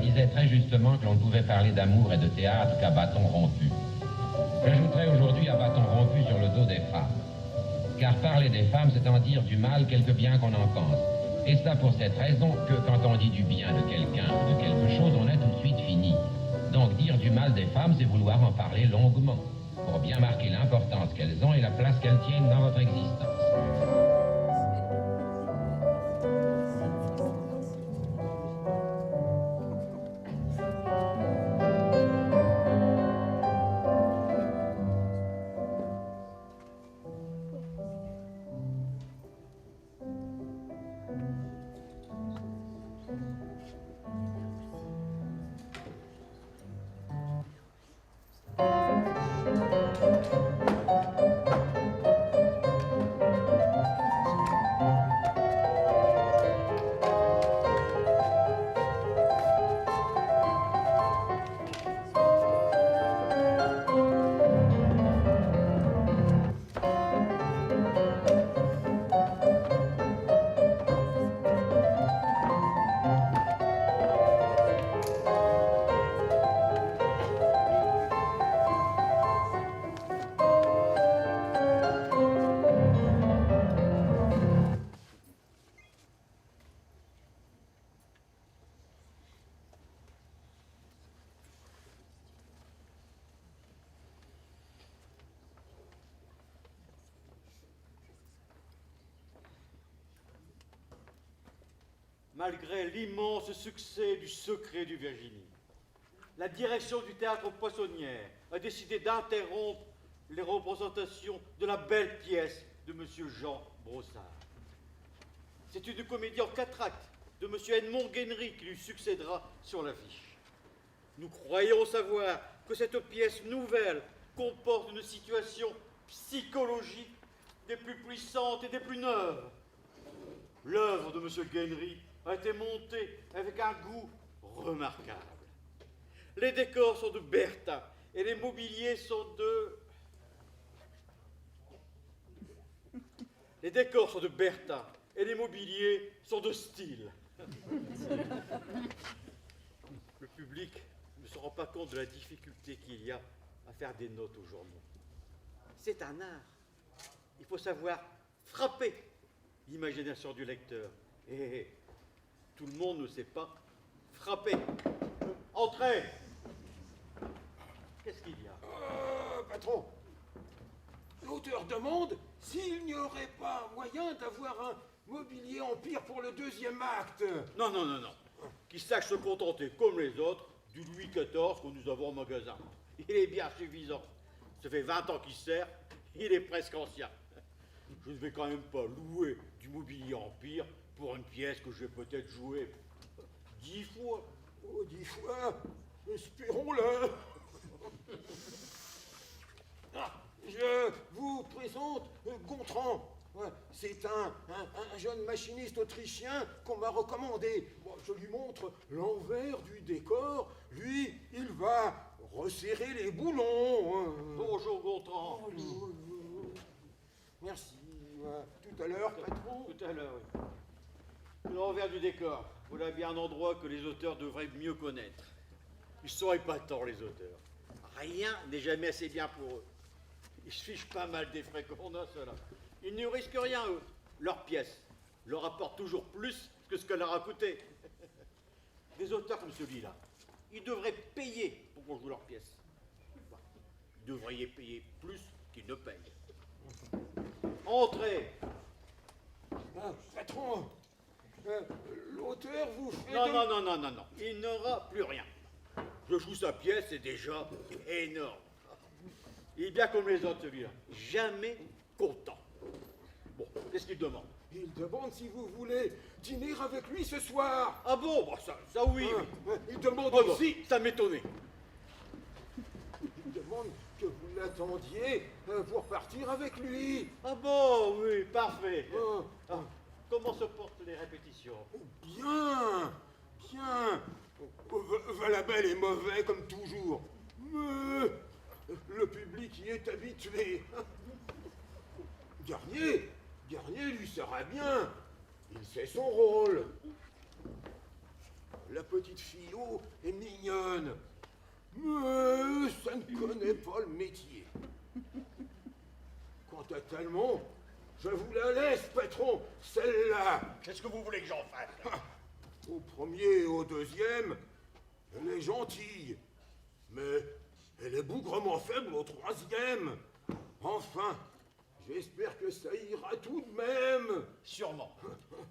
disait très justement que l'on ne pouvait parler d'amour et de théâtre qu'à bâton rompu. J'ajouterai aujourd'hui à bâton rompu sur le dos des femmes. Car parler des femmes, c'est en dire du mal quelque bien qu'on en pense. Et cela pour cette raison que quand on dit du bien de quelqu'un ou de quelque chose, on est tout de suite fini. Donc dire du mal des femmes, c'est vouloir en parler longuement, pour bien marquer l'importance qu'elles ont et la place qu'elles tiennent dans votre existence. Malgré l'immense succès du Secret du Virginie, la direction du théâtre Poissonnière a décidé d'interrompre les représentations de la belle pièce de M. Jean Brossard. C'est une comédie en 4 actes de M. Edmond Guenry qui lui succédera sur l'affiche. Nous croyons savoir que cette pièce nouvelle comporte une situation psychologique des plus puissantes et des plus neuves. L'œuvre de M. Guenry a été montée avec un goût remarquable. Les décors sont de Bertha et les mobiliers sont de... Les décors sont de Bertha et les mobiliers sont de style. Le public ne se rend pas compte de la difficulté qu'il y a à faire des notes aux journaux. C'est un art. Il faut savoir frapper l'imagination du lecteur. Et tout le monde ne sait pas frapper. Entrez! Qu'est-ce qu'il y a? Patron, l'auteur demande s'il n'y aurait pas moyen d'avoir un mobilier empire pour le 2e acte. Non. Qu'il sache se contenter, comme les autres, du Louis XIV que nous avons au magasin. Il est bien suffisant. Ça fait 20 ans qu'il sert, il est presque ancien. Je ne vais quand même pas louer du mobilier empire pour une pièce que je vais peut-être jouer 10 fois. Oh, 10 fois, espérons-le. Je vous présente Gontran. Ouais, c'est un jeune machiniste autrichien qu'on m'a recommandé. Bon, je lui montre l'envers du décor. Lui, il va resserrer les boulons. Bonjour, Gontran. Merci. Tout à l'heure, patron. Tout à l'heure, oui. L'envers du décor. Voilà bien un endroit que les auteurs devraient mieux connaître. Ils sont épatants, les auteurs. Rien n'est jamais assez bien pour eux. Ils se fichent pas mal des frais qu'on a, ceux-là. Ils ne risquent rien, eux. Leur pièce leur apporte toujours plus que ce que leur a coûté. Des auteurs comme celui-là, ils devraient payer pour qu'on joue leur pièce. Vous devriez payer plus qu'ils ne payent. Entrez. Patron, l'auteur vous fait... Non. Il n'aura plus rien. Je joue sa pièce, c'est déjà énorme. Il est bien comme les autres, celui-là. Jamais content. Bon, qu'est-ce qu'il demande? Il demande si vous voulez dîner avec lui ce soir. Ah bon, bah ça oui. Il demande Oh, aussi... ça m'étonnait. Il demande que vous l'attendiez pour partir avec lui. Ah bon, oui, parfait. Ah. Comment se portent les répétitions? Bien. Valabelle est mauvais comme toujours. Mais le public y est habitué. Garnier lui sera bien. Il sait son rôle. La petite petite fillot est mignonne, mais ça ne connaît pas le métier. Quant à Talmont, je vous la laisse, patron, celle-là. Qu'est-ce que vous voulez que j'en fasse? Au premier et au deuxième, elle est gentille, mais elle est bougrement faible au troisième. Enfin, j'espère que ça ira tout de même. Sûrement.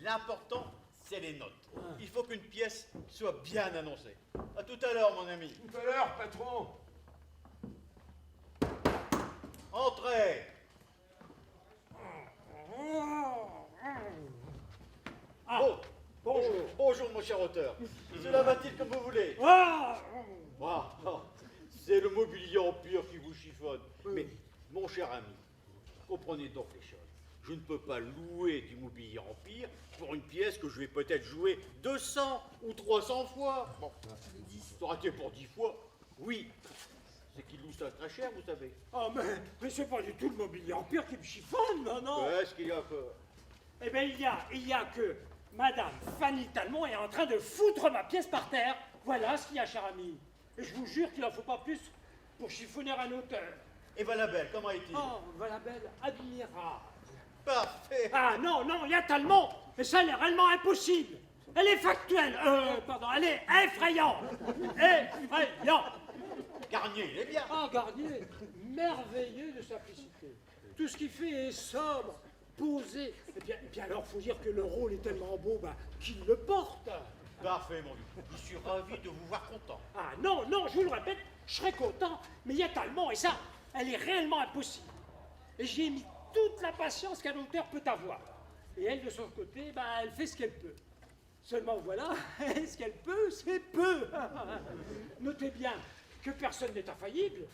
L'important, c'est les notes. Il faut qu'une pièce soit bien annoncée. À tout à l'heure, mon ami. Tout à l'heure, patron. Entrez. Oh, bonjour, mon cher auteur. Cela va-t-il comme vous voulez? Ah, c'est le mobilier en pur qui vous chiffonne. Mais, mon cher ami, comprenez donc les choses. Je ne peux pas louer du mobilier empire pour une pièce que je vais peut-être jouer 200 ou 300 fois. Bon, ça aurait été pour 10 fois, oui. C'est qu'il loue ça très cher, vous savez. Oh, mais c'est pas du tout le mobilier empire qui me chiffonne, non, non. Qu'est-ce qu'il y a que... Eh bien, il y a que Madame Fanny Talmont est en train de foutre ma pièce par terre. Voilà ce qu'il y a, cher ami. Et je vous jure qu'il n'en faut pas plus pour chiffonner un auteur. Et Valabelle, comment est-il? Oh, Valabelle, admirable. Parfait. Ah non, non, il y a Talmont. Mais ça, elle est réellement impossible. Elle est factuelle. Pardon, elle est effrayante. Effrayante. Garnier, il est bien. Ah, Garnier, merveilleux de simplicité. Tout ce qu'il fait est sobre, posé. Et puis alors, faut dire que le rôle est tellement beau qu'il le porte. Parfait, mon vieux. Je suis ravi de vous voir content. Ah non, non, je vous le répète, je serais content, mais il y a Talmont, et ça, elle est réellement impossible. Et j'y ai mis toute la patience qu'un auteur peut avoir. Et elle, de son côté, elle fait ce qu'elle peut. Seulement voilà, ce qu'elle peut, c'est peu. Notez bien que personne n'est infaillible.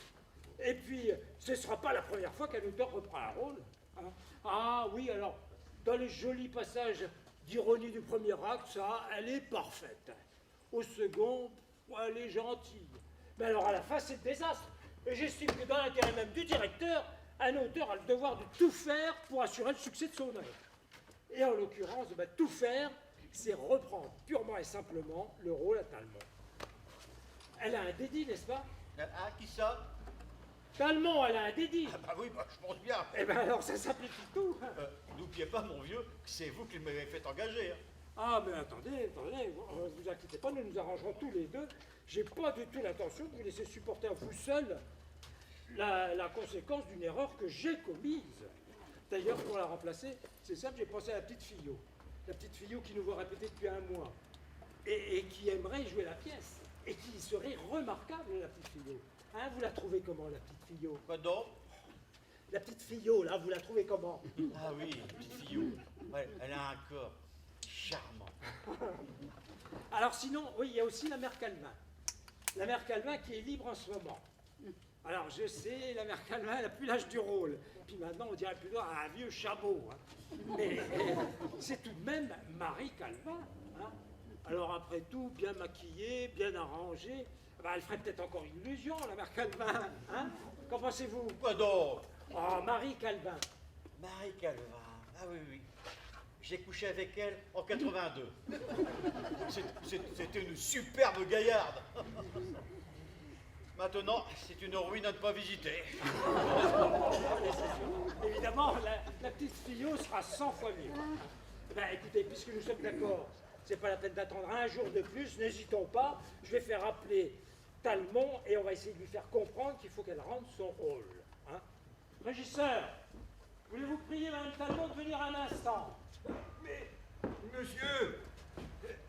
Et puis, ce ne sera pas la première fois qu'un auteur reprend un rôle. Hein. Ah oui, alors, dans les jolis passages d'ironie du premier acte, ça, elle est parfaite. Au second, elle est gentille. Mais alors, à la fin, c'est le désastre. Et j'estime que dans l'intérêt même du directeur, un auteur a le devoir de tout faire pour assurer le succès de son œuvre. Et en l'occurrence, tout faire, c'est reprendre purement et simplement le rôle à Talmont. Elle a un dédit, n'est-ce pas? Ah, qui ça? Talmont, elle a un dédit. Ah bah oui, je pense bien. Eh bien alors, ça simplifie tout. N'oubliez pas, mon vieux, que c'est vous qui m'avez fait engager. Hein. Ah, mais attendez, vous inquiétez pas, nous nous arrangerons tous les deux. J'ai pas du tout l'intention de vous laisser supporter à vous seul la conséquence d'une erreur que j'ai commise. D'ailleurs, pour la remplacer, c'est simple, j'ai pensé à la petite fillot. La petite fillot qui nous voit répéter depuis un mois. Et qui aimerait jouer la pièce. Et qui serait remarquable, la petite fillot. Hein, vous la trouvez comment, la petite fillot? Quoi donc? La petite fillot, là, vous la trouvez comment? Ah oui, la petite fillot. Ouais, elle a un corps charmant. Alors sinon, oui, il y a aussi la mère Calvin. La mère Calvin qui est libre en ce moment. Alors je sais, la mère Calvin, elle n'a plus l'âge du rôle. Puis maintenant, on dirait plutôt un vieux chameau. Hein. Mais c'est tout de même Marie Calvin. Hein. Alors après tout, bien maquillée, bien arrangée, elle ferait peut-être encore une illusion, la mère Calvin. Hein. Qu'en pensez-vous? Quoi donc? Oh, Marie Calvin. Marie Calvin. Ah oui, oui. J'ai couché avec elle en 82. C'était une superbe gaillarde. Maintenant, c'est une ruine à ne pas visiter. Évidemment, la petite fillot sera 100 fois mieux. Écoutez, puisque nous sommes d'accord, c'est pas la peine d'attendre un jour de plus, n'hésitons pas. Je vais faire appeler Talmont et on va essayer de lui faire comprendre qu'il faut qu'elle rende son rôle. Hein. Régisseur, voulez-vous prier Mme Talmont de venir un instant? Mais, monsieur,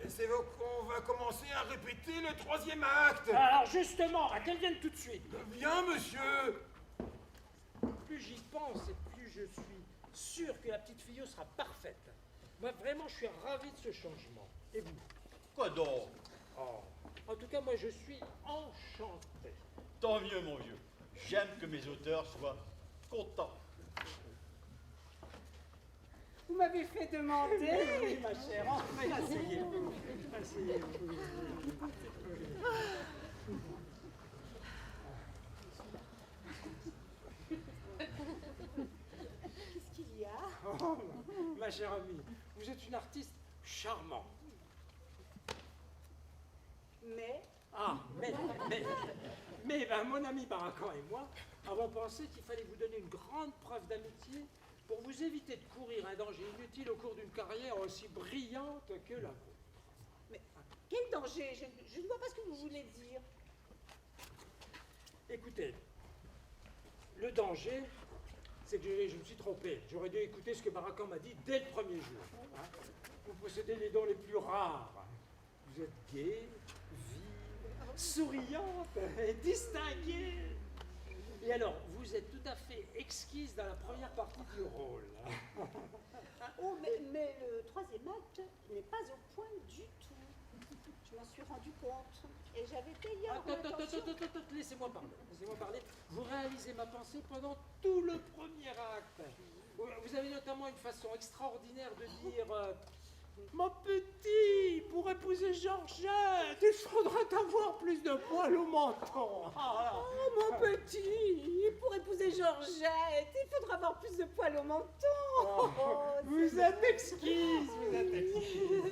c'est qu'on va commencer à répéter le troisième acte. Alors justement, qu'elle vienne tout de suite. Viens, monsieur. Plus j'y pense et plus je suis sûr que la petite fillot sera parfaite. Moi, vraiment, je suis ravi de ce changement. Et vous? Quoi donc? Oh. En tout cas, moi, je suis enchanté. Tant mieux, mon vieux. J'aime que mes auteurs soient contents. Vous m'avez fait demander. Oui, ma chère, enfin, asseyez-vous. Asseyez-vous. Qu'est-ce qu'il y a? Oh, ma chère amie, vous êtes une artiste charmante. Mais ben, mon ami Barakan et moi avons pensé qu'il fallait vous donner une grande preuve d'amitié pour vous éviter de courir un danger inutile au cours d'une carrière aussi brillante que la vôtre. Mais quel danger? Je ne vois pas ce que vous voulez dire. Écoutez, le danger, c'est que je me suis trompé. J'aurais dû écouter ce que Barakan m'a dit dès le premier jour. Hein. Vous possédez les dons les plus rares. Vous êtes gai, vive, souriante et distinguée. Et alors, vous êtes tout à fait exquise dans la première partie du rôle. Oh, mais le troisième acte n'est pas au point du tout. Je m'en suis rendu compte. Et j'avais d'ailleurs l'intention... Attends, laissez-moi parler. Vous réalisez ma pensée pendant tout le premier acte. Vous avez notamment une façon extraordinaire de dire mon petit, pour épouser Georgette, il faudra avoir plus de poils au menton. Oh, mon petit, pour épouser Georgette, il faudra avoir plus de poils au menton. Vous êtes exquise, vous êtes exquise.